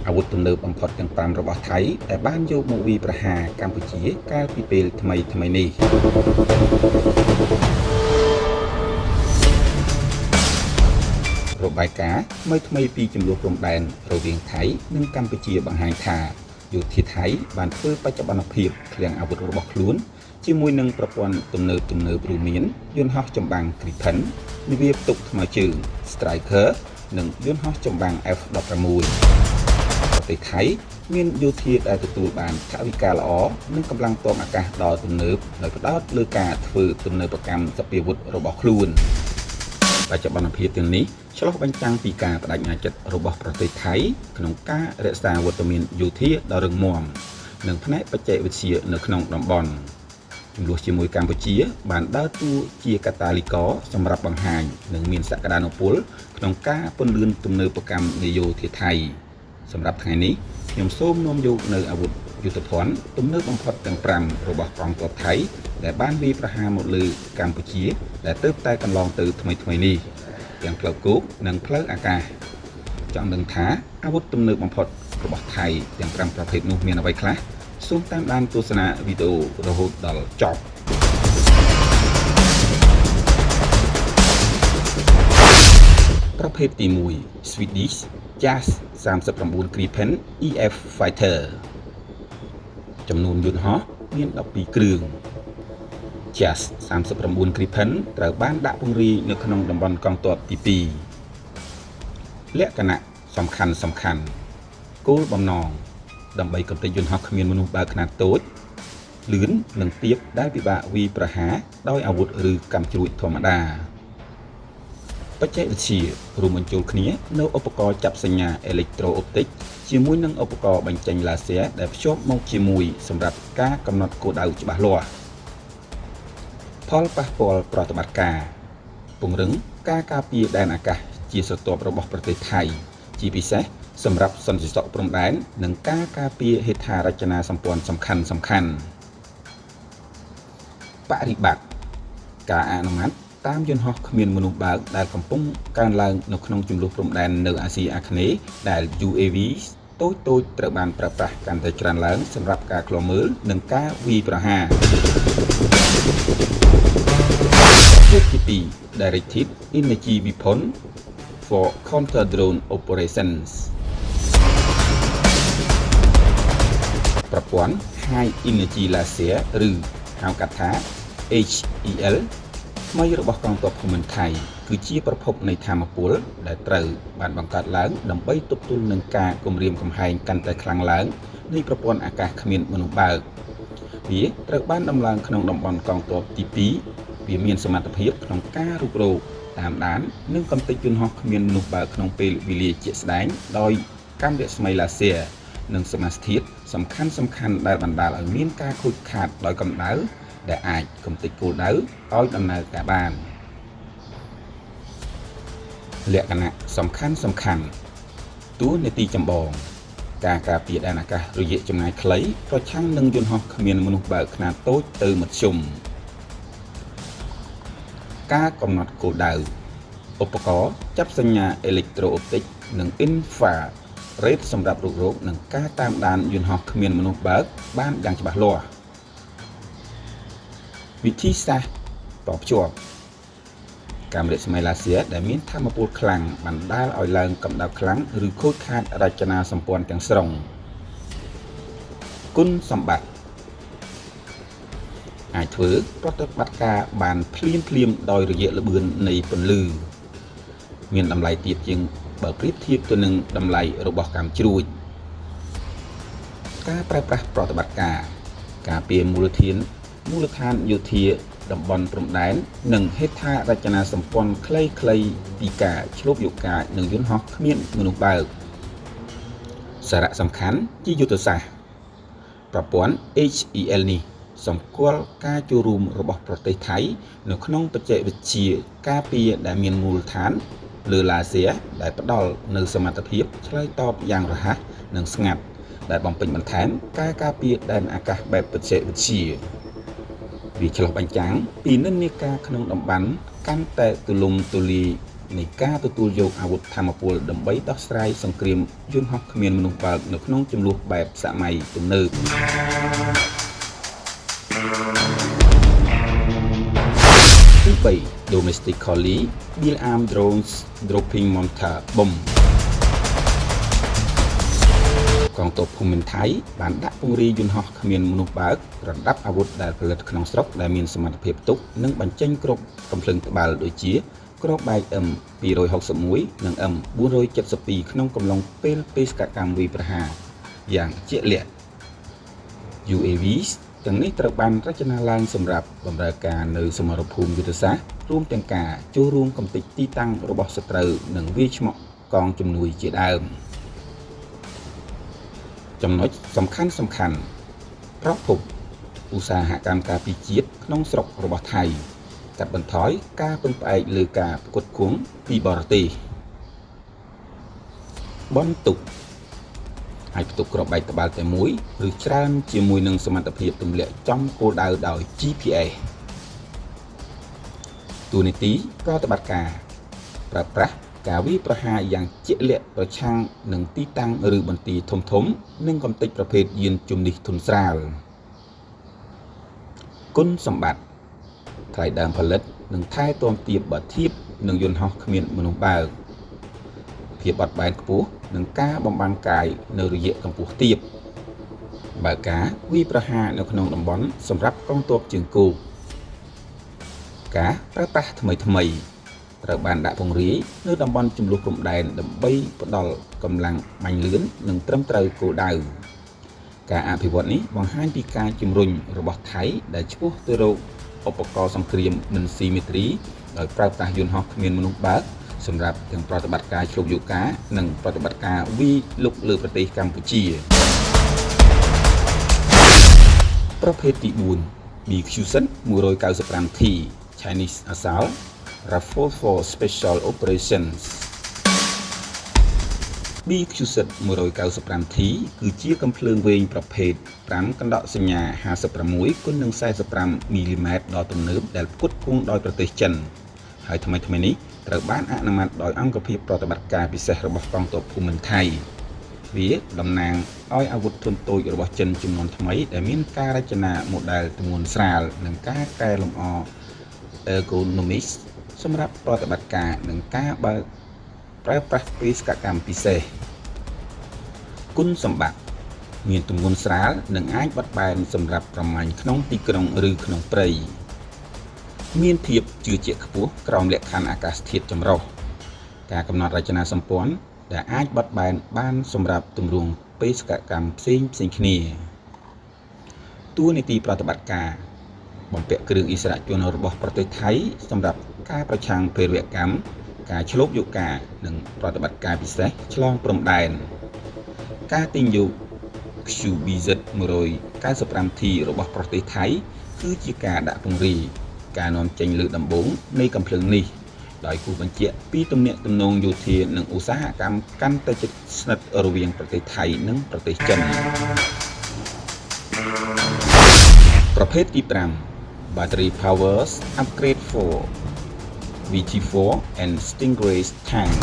អាវុធទំនើបបំផុតទាំង5របស់ថៃដែលបានយកមកវាយប្រហារកម្ពុជាកាលពីពេលថ្មីនេះរបាយការណ៍ថ្មីពីចំនួនព្រំដែនរវាងថៃនិងកម្ពុជាបង្ហាញថាយោធាថៃបានធ្វើបច្ចុប្បន្នភាពឃ្លាំងអាវុធរបស់ខ្លួនជាមួយនឹងប្រព័ន្ធទំនើបរួមមានយន្តហោះចម្បាំង Gripen នាវាផ្ទុកថ្មើរជើង Striker និងយន្តហោះចម្បាំង F-16 ប្រទេសថៃមានយោធាដែលទទួលបានថវិកាល្អនិងកម្លាំងទ័ពអាកាសដ៏ទំនើបដោយផ្ដោតលើការធ្វើទំនើបកម្មសព្វាវុធរបស់ខ្លួនបច្ចុប្បន្នភាពទាំងនេះឆ្លុះបញ្ចាំងពីការបដិញ្ញាចិត្តរបស់ប្រទេសថៃក្នុងការរក្សាវត្តមានយោធាដ៏រឹងមាំនិងផ្នែកបច្ចេកវិទ្យានៅក្នុងតំបន់ចំនួនជាមួយកម្ពុជាបានដើរតួជាកាតាលីករសម្រាប់បង្ហាញនិងមានសក្តានុពលក្នុងការពន្លឿនទំនើបកម្មនយោធាថៃសម្រាប់ថ្ងៃនេះខ្ញុំសូមនាំយកនៅអាវុធយុទ្ធភ័ណ្ឌទំនើបបំផុតទាំង5របស់កងទ័ពថៃដែលបានវាយប្រហារមកលើកម្ពុជាដែលទើបតែកន្លងទៅថ្មីនេះទាំងផ្លូវគោកនិងផ្លូវអាកាសចង់ដឹងថាអាវុធទំនើបបំផុតរបស់ថៃទាំង5ប្រភេទនោះមានអ្វីខ្លះសូមតាមដានទស្សនាវីដេអូរហូតដល់ចប់ប្រភេទទី1 Swedish JAS 39 Gripen EF Fighter ចំនួនយន្តហោះមាន12គ្រឿង JAS 39 Gripen ត្រូវបានដាក់ពង្រាយនៅក្នុងតំបន់កងទ័ពទី2លក្ខណៈសំខាន់គោលបំណងដើម្បីកំទេចយន្តហោះគ្មានមនុស្សបើកខ្នាតតូចលឿននិងទាបដែលពិបាកវាយប្រហារដោយអាវុធឬកាំជ្រួចធម្មតាបច្ចេកវិទ្យារួមបញ្ចូលគ្នានៅឧបករណ៍ចាប់សញ្ញាអេឡិចត្រូអុបទិកជាមួយនឹងឧបករណ៍បញ្ចេញឡាស៊ែរដែលភ្ជាប់មកជាមួយសម្រាប់ការកំណត់គោលដៅច្បាស់លាស់ផលប៉ះពាល់ប្រតិបត្តិការពង្រឹងការការពារដែនអាកាសជាស្រទាប់របស់ប្រទេសថៃជាពិសេសសម្រាប់សន្តិសុខព្រំដែននិងការការពារហេដ្ឋារចនាសម្ព័ន្ធសំខាន់បរិបត្តិការអនុម័តតាមយន្តហោះគ្មានមនុស្សបើកដែលកំពុងកើនឡើងនៅក្នុងជម្លោះព្រំដែននៅអាស៊ីអាគ្នេយ៍ដែល UAV តូចត្រូវបានប្រើប្រាស់កាន់តែច្រើនឡើងសម្រាប់ការឃ្លាំមើលនិងការវាយប្រហារទី2 Directed Energy Weapon for Counter Drone Operations ប្រព័ន្ធ High Energy Laser ឬហៅកាត់ថា HEL ថ្មីរបស់កងទ័ពភូមិន្ទថៃគឺជាប្រភពនៃថាមពលដែលត្រូវបានបង្កើតឡើងដើម្បីទប់ទល់នឹងការគំរាមកំហែងកាន់តែខ្លាំងឡើងនៃប្រព័ន្ធអាកាសគ្មានមនុស្សបើកវាត្រូវបានដំឡើងក្នុងតំបន់កងទ័ពទី2វាមានសមត្ថភាពក្នុងការរុករកតាមដាននិងកំទេចយន្តហោះគ្មានមនុស្សបើកក្នុងពេលវេលាជាក់ស្ដែងដោយកាំរស្មីឡាស៊ែរនិងសមាសធាតុសំខាន់ដែលបណ្ដាលឲ្យមានការខូចខាតដោយកម្ដៅដែលអាចកំទេចគោលដៅឲ្យដំណើរការបានលក្ខណៈសំខាន់តួនាទីចម្បងការការពារដែនអាកាសរយៈចម្ងាយខ្លីប្រឆាំងនឹងយន្តហោះគ្មានមនុស្សបើកខ្នាតតូចទៅមធ្យមការកំណត់គោលដៅឧបករណ៍ចាប់សញ្ញាអេឡិចត្រូអុបទិកនិង Infrared សម្រាប់រុករកនិងការតាមដានយន្តហោះគ្មានមនុស្សបើកបានយ៉ាងច្បាស់លាស់វិធីសាស្ត្រតភ្ជាប់កាំរស្មីឡាស៊ែរដែលមានថាមពលខ្លាំងបណ្ដាលឲ្យឡើងកម្ដៅខ្លាំងឬខូចខាតរចនាសម្ព័ន្ធទាំងស្រុងគុណសម្បត្តិអាចធ្វើប្រតិបត្តិការបានភ្លាមដោយរយៈល្បឿននៃពន្លឺមានតម្លៃទាបជាងបើប្រៀបធៀបទៅនឹងតម្លៃរបស់កាំជ្រួចការប្រើប្រាស់ប្រតិបត្តិការពារមូលដ្ឋានយោធាតំបន់ព្រំដែននិងហេដ្ឋារចនាសម្ព័ន្ធខ្លីៗពីការឆ្លប់យកកាចនឹងយន្តហោះគ្មានមនុស្សបើកសារៈសំខាន់ជាយុទ្ធសាស្ត្រប្រព័ន្ធ HEL នេះសម្គាល់ការចូលរួមរបស់ប្រទេសថៃនៅក្នុងបច្ចេកវិទ្យាការពារដែលមានមូលដ្ឋានលើឡាស៊ែរដែលផ្ដល់នូវសមត្ថភាពឆ្លើយតបយ៉ាងរហ័សនិងស្ងាត់ដែលបំពេញបន្ថែមការការពារដែនអាកាសបែបបច្ចេកវិទ្យាវាឆ្លុះបញ្ចាំងពីនិន្នាការក្នុងតំបន់កាន់តែទូលំទូលាយ នៃការទទួលយកអាវុធថាមពលដើម្បីដោះស្រាយសង្គ្រាមយន្តហោះគ្មានមនុស្សបើកនៅក្នុងចំនួនបែបសម័យទំនើបទី3 Domestically built armed drones dropping mortar bomb កងទ័ពភូមិន្ទថៃបានដាក់ពង្រាយយន្តហោះគ្មានមនុស្សបើករំដាប់អាវុធដែលផលិតក្នុងស្រុកដែលមានសមត្ថភាពផ្ទុកនិងបញ្ចេញគ្រាប់កាំភ្លើងត្បាល់ដូចជាគ្រាប់បែក M261 និង M472 ក្នុងកំឡុងពេលបេសកកម្មវាយប្រហារយ៉ាងជាក់លាក់ UAVs ទាំងនេះត្រូវបានរចនាឡើងសម្រាប់បម្រើការនៅសមរភូមិយុទ្ធសាស្ត្ររួមទាំងការចូលរួមកំទេចទីតាំងរបស់សត្រូវនិងវាយឆ្មក់កងជំនួយជាដើមចំណុចសំខាន់ប្រភពឧស្សាហកម្មការពារជាតិក្នុងស្រុករបស់ថៃកាត់បន្ថយការពឹងផ្អែកលើការផ្គត់ផ្គង់ពីបរទេសបន្ទុកអាចផ្ទុកគ្រាប់បែកត្បាល់តែមួយឬច្រើនជាមួយនឹងសមត្ថភាពទម្លាក់ចំគោលដៅដោយ GPS តួនាទីប្រតិបត្តិការប្រើប្រាស់ការវាយប្រហារយ៉ាងជាក់លាក់ប្រឆាំងនឹងទីតាំងឬបន្ទាយធំនិងកំទេចប្រភេទយានជំនិះធុនស្រាលគុណសម្បត្តិថ្លៃដើមផលិតនិងថែទាំទាបបើធៀបនឹងយន្តហោះគ្មានមនុស្សបើកភាពបត់បែនខ្ពស់និងការបំបាំងកាយនៅរយៈកម្ពស់ទាបបើការវាយប្រហារនៅក្នុងតំបន់សម្រាប់កងទ័ពជើងគោកការប្រើប្រាស់ថ្មីត្រូវបានដាក់ពង្រាយនៅតំបន់ជម្លោះព្រំដែនដើម្បីផ្ដល់កម្លាំងបាញ់លឿននិងត្រឹមត្រូវគោលដៅការអភិវឌ្ឍនេះបង្ហាញពីការជំរុញរបស់ថៃដែលឆ្ពោះទៅរកឧបករណ៍សង្គ្រាមមិនស៊ីមេទ្រីដោយប្រើប្រាស់យន្តហោះគ្មានមនុស្សបើកសម្រាប់ទាំងប្រតិបត្តិការឆ្លុបយកការនិងប្រតិបត្តិការវាយលុកលើប្រទេសកម្ពុជាប្រភេទទី4 BQZ 195T Chinese Assault Rifle for Special Operations BQZ 195T គឺជាកាំភ្លើងវែងប្រភេទ5កណ្ដកសញ្ញា56 គុណនឹង45 មីលីម៉ែត្រដ៏ទំនើបដែលផ្គត់ផ្គង់ដោយប្រទេសចិនហើយថ្មីនេះត្រូវបានអនុម័តដោយអង្គភាពប្រតិបត្តិការពិសេសរបស់កងទ័ពភូមិន្ទថៃវាតំណាងឲ្យអាវុធធុនតូចរបស់ចិនចំនួនថ្មីដែលមានការរចនាម៉ូដែលទម្ងន់ស្រាលនិងការកែលម្អ ergonomics សម្រាប់ប្រតិបត្តិការនិងការបើកប្រើប្រាស់បេសកកម្មពិសេសគុណសម្បត្តិមានទម្ងន់ស្រាលនិងអាចបត់បែនសម្រាប់ប្រមាញ់ក្នុងទីក្រុងឬក្នុងព្រៃមានភាពជឿជាក់ខ្ពស់ក្រោមលក្ខខណ្ឌអាកាសធាតុចម្រុះការកំណត់រចនាសម្ព័ន្ធដែលអាចបត់បែនបានសម្រាប់ទម្រង់បេសកកម្មផ្សេងគ្នាតួនាទីប្រតិបត្តិការបំពាក់គ្រឿងឥស្សរជនរបស់ប្រទេសថៃសម្រាប់ការប្រឆាំងភេរវកម្មការឆ្លូបយកការនិងប្រតិបត្តិការពិសេសឆ្លងព្រំដែនការទិញយក QBZ 195T របស់ប្រទេសថៃគឺជាការដាក់ពង្រាយការនាំចេញលើកដំបូងនៃកាំភ្លើងនេះដោយគូបញ្ជាក់ពីទំនាក់ទំនងយោធានិងឧស្សាហកម្មកាន់តែជិតស្និទ្ធរវាងប្រទេសថៃនិងប្រទេសចិនប្រភេទទី5 Battery Powers Upgrade for VT4 and Stingray Tank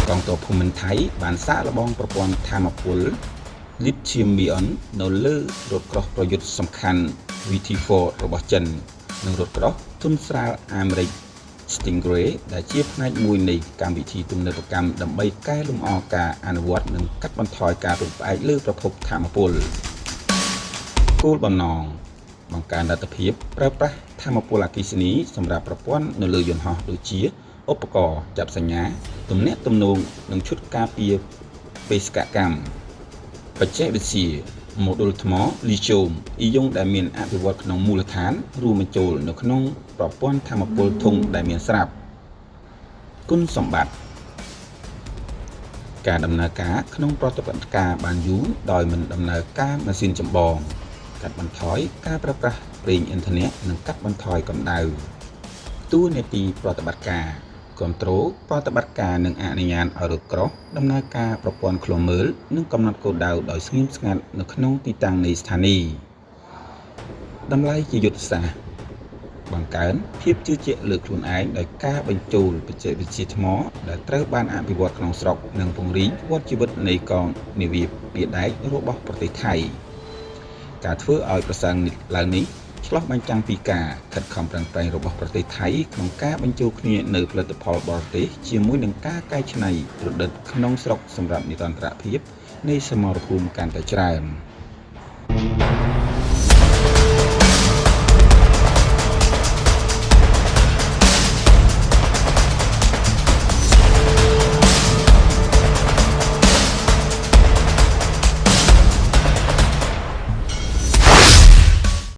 កងទ័ពភូមិន្ទថៃបានសាកល្បងប្រព័ន្ធថាមពល Lithium-ion នៅលើរថក្រោះប្រយុទ្ធសំខាន់ VT4 របស់ចិននិងរថក្រោះធុនស្រាលអាមេរិក Stingray ដែលជាផ្នែកមួយនៃកម្មវិធីទំនើបកម្មដើម្បីកែលម្អការអនុវត្តនិងកាត់បន្ថយការពឹងផ្អែកលើប្រភពថាមពលគោលបំណងបង្កើនលទ្ធភាពប្រើប្រាស់ថាមពលអគ្គិសនីសម្រាប់ប្រព័ន្ធនៅលើយន្តហោះដូចជាឧបករណ៍ចាប់សញ្ញាទំនាក់ទំនងនិងឈុតការពារបេសកកម្មបច្ចេកវិទ្យាម៉ូដុលថ្មលីធ្យូមអ៊ីយ៉ុងដែលមានអភិវឌ្ឍក្នុងមូលដ្ឋានរួមបញ្ចូលនៅក្នុងប្រព័ន្ធថាមពលធុងដែលមានស្រាប់គុណសម្បត្តិការដំណើរការក្នុងប្រតិបត្តិការបានយូរដោយមិនដំណើរការម៉ាស៊ីនចម្បងកាត់បន្ថយការប្រើប្រាស់ប្រេងឥន្ធនៈនិងកាត់បន្ថយកម្ដៅតួនាទីប្រតិបត្តិការគ្រប់គ្រងប្រតិបត្តិការនិងអនុញ្ញាតឲ្យរថក្រោះដំណើរការប្រព័ន្ធឃ្លាំមើលនិងកំណត់គោលដៅដោយស្ងៀមស្ងាត់នៅក្នុងទីតាំងនៃស្ថានីយ តម្លៃជាយុទ្ធសាស្ត្របង្កើនភាពជឿជាក់លើខ្លួនឯងដោយការបញ្ចូលបច្ចេកវិទ្យាថ្មដែលត្រូវបានអភិវឌ្ឍក្នុងស្រុកនិងពង្រីកវដ្តជីវិតនៃកងនាវាពាដែករបស់ប្រទេសថៃការធ្វើឲ្យប្រសើរឡើងនេះឆ្លុះបញ្ចាំងពីការខិតខំប្រឹងប្រែងរបស់ប្រទេសថៃក្នុងការបញ្ចូលគ្នានៅផលិតផលបរទេសជាមួយនឹងការកែច្នៃប្រឌិតក្នុងស្រុកសម្រាប់និរន្តរភាពនៃសមរភូមិកាន់តែច្រើន